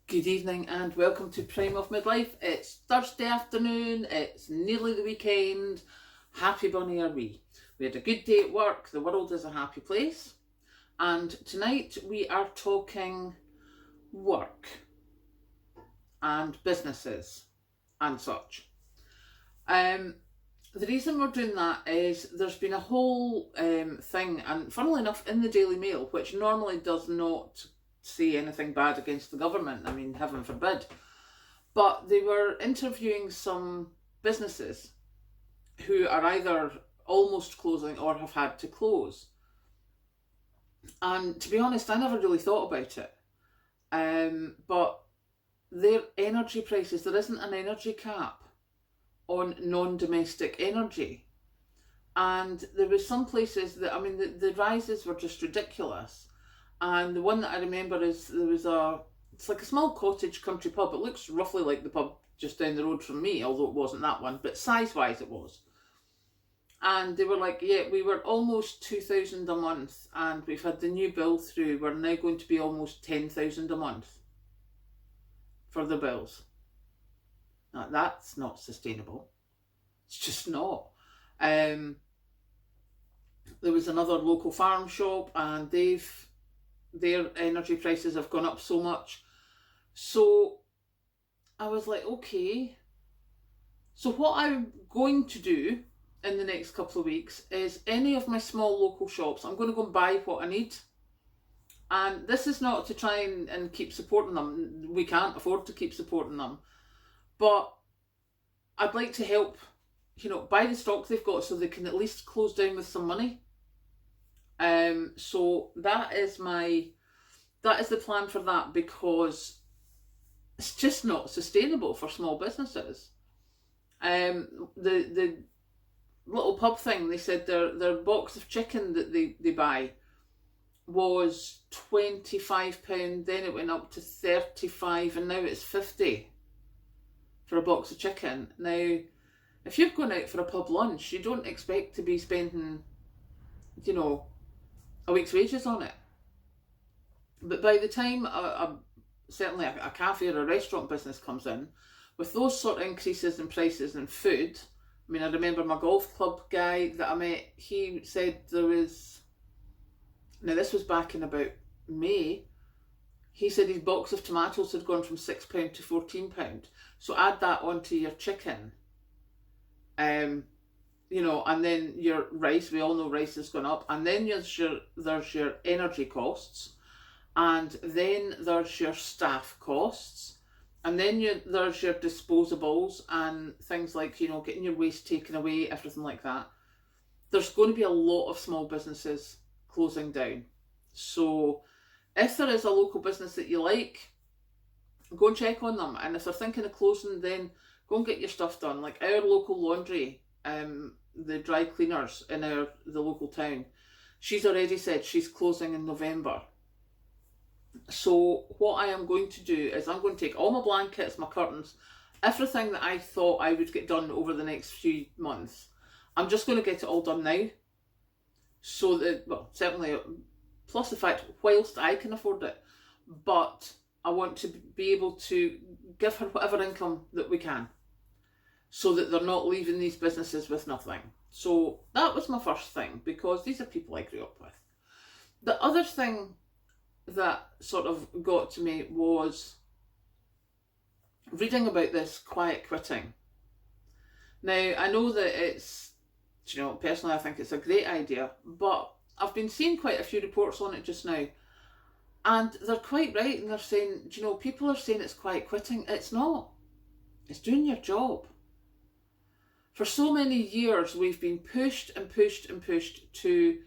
Good evening and welcome to Prime of Midlife. It's Thursday afternoon, it's nearly the weekend. Happy bunny are we. We had a good day at work, the world is a happy place. And tonight we are talking work and businesses and such. The reason we're doing that is there's been a whole thing, and funnily enough in the Daily Mail, which normally does not say anything bad against the government, I mean, heaven forbid, but they were interviewing some businesses who are either almost closing or have had to close. And to be honest, I never really thought about it. But their energy prices, there isn't an energy cap on non-domestic energy. And there was some places that, I mean, the rises were just ridiculous. And the one that I remember is it's like a small cottage country pub. It looks roughly like the pub just down the road from me, although it wasn't that one, but size-wise it was. And they were like, yeah, we were almost 2,000 a month, and we've had the new bill through. We're now going to be almost 10,000 a month for the bills. Now, that's not sustainable. It's just not. There was another local farm shop, and their energy prices have gone up so much. So I was like, okay. So what I'm going to do in the next couple of weeks is any of my small local shops, I'm going to go and buy what I need. And this is not to try and keep supporting them. We can't afford to keep supporting them. But I'd like to help, buy the stock they've got so they can at least close down with some money. So that is the plan for that, because it's just not sustainable for small businesses. The little pub thing, they said their box of chicken that they buy was £25, then it went up to 35, and now it's 50 for a box of chicken. Now, if you're going out for a pub lunch, you don't expect to be spending, a week's wages on it. But by the time certainly a cafe or a restaurant business comes in, with those sort of increases in prices in food, I mean, I remember my golf club guy that I met, he said now this was back in about May, he said his box of tomatoes had gone from £6 to £14. So add that onto your chicken, and then your rice, we all know rice has gone up, and then there's your energy costs, and then there's your staff costs, and then there's your disposables and things like, getting your waste taken away, everything like that. There's going to be a lot of small businesses closing down. So if there is a local business that you like, go and check on them. And if they're thinking of closing, then go and get your stuff done. Like our local laundry, the dry cleaners in the local town, she's already said she's closing in November. So what I am going to do is I'm going to take all my blankets, my curtains, everything that I thought I would get done over the next few months. I'm just going to get it all done now. So that, well, certainly, plus the fact, whilst I can afford it, but I want to be able to give her whatever income that we can, so that they're not leaving these businesses with nothing. So that was my first thing, because these are people I grew up with. The other thing that sort of got to me was reading about this quiet quitting. Now, I know that it's, personally I think it's a great idea, but I've been seeing quite a few reports on it just now, and they're quite right, and they're saying, people are saying it's quiet quitting. It's not. It's doing your job. For so many years, we've been pushed and pushed and pushed to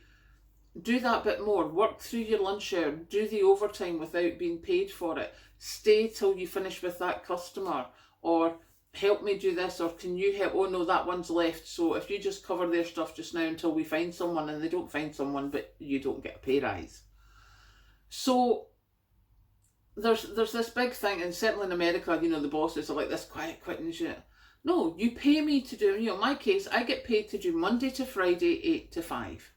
do that bit more, work through your lunch hour, do the overtime without being paid for it, stay till you finish with that customer, or help me do this, or can you help, oh no, that one's left, so if you just cover their stuff just now until we find someone, and they don't find someone, but you don't get a pay rise. So there's this big thing, and certainly in America, the bosses are like, this quiet quitting shit. No, you pay me to do, in my case, I get paid to do Monday to Friday, 8 to 5.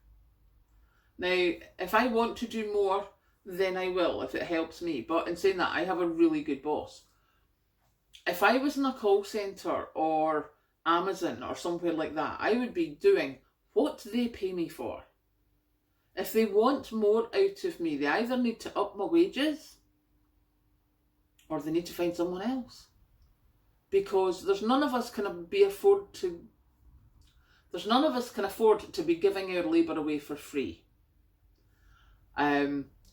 Now, if I want to do more, then I will if it helps me. But in saying that, I have a really good boss. If I was in a call centre or Amazon or somewhere like that, I would be doing what they pay me for. If they want more out of me, they either need to up my wages or they need to find someone else. Because there's none of us can afford to be giving our labour away for free.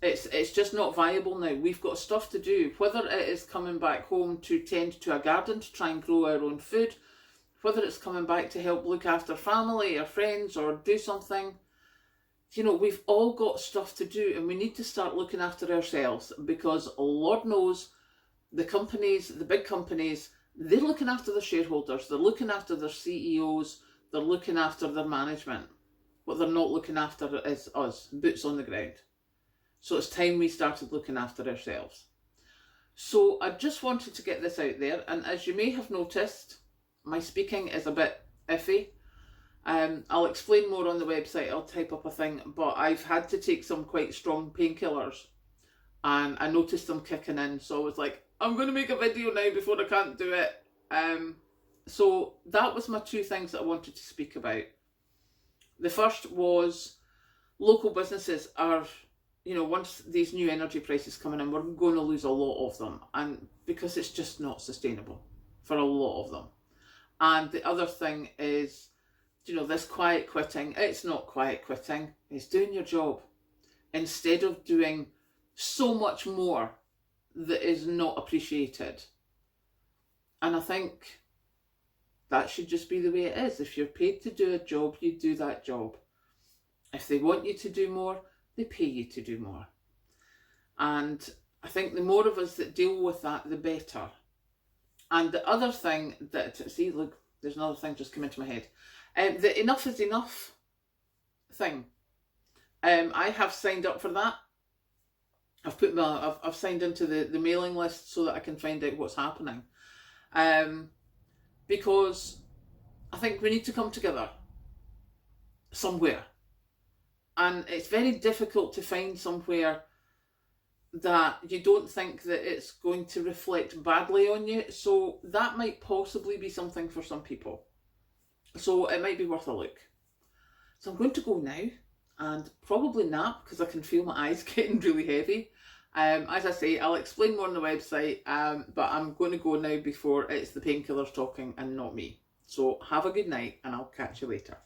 It's just not viable now. We've got stuff to do, whether it is coming back home to tend to a garden to try and grow our own food, whether it's coming back to help look after family or friends or do something. You know, we've all got stuff to do, and we need to start looking after ourselves, because Lord knows the companies, the big companies, they're looking after their shareholders, they're looking after their CEOs, they're looking after their management. What they're not looking after is us, boots on the ground. So it's time we started looking after ourselves. So I just wanted to get this out there, and as you may have noticed, my speaking is a bit iffy. I'll explain more on the website, I'll type up a thing, but I've had to take some quite strong painkillers, and I noticed them kicking in, so I was like, I'm going to make a video now before I can't do it. So that was my two things that I wanted to speak about. The first was local businesses are, you know, once these new energy prices coming in, we're going to lose a lot of them, and because it's just not sustainable for a lot of them. And the other thing is, you know, this quiet quitting. It's not quiet quitting, it's doing your job instead of doing so much more that is not appreciated. And I think that should just be the way it is. If you're paid to do a job, you do that job. If they want you to do more, they pay you to do more. And I think the more of us that deal with that, the better. And the other thing that, see, look, there's another thing just come into my head. The enough is enough thing. I have signed up for that. I've signed into the mailing list so that I can find out what's happening. Because I think we need to come together somewhere. And it's very difficult to find somewhere that you don't think that it's going to reflect badly on you. So that might possibly be something for some people. So it might be worth a look. So I'm going to go now and probably nap because I can feel my eyes getting really heavy. As I say, I'll explain more on the website, but I'm going to go now before it's the painkillers talking and not me. So have a good night, and I'll catch you later.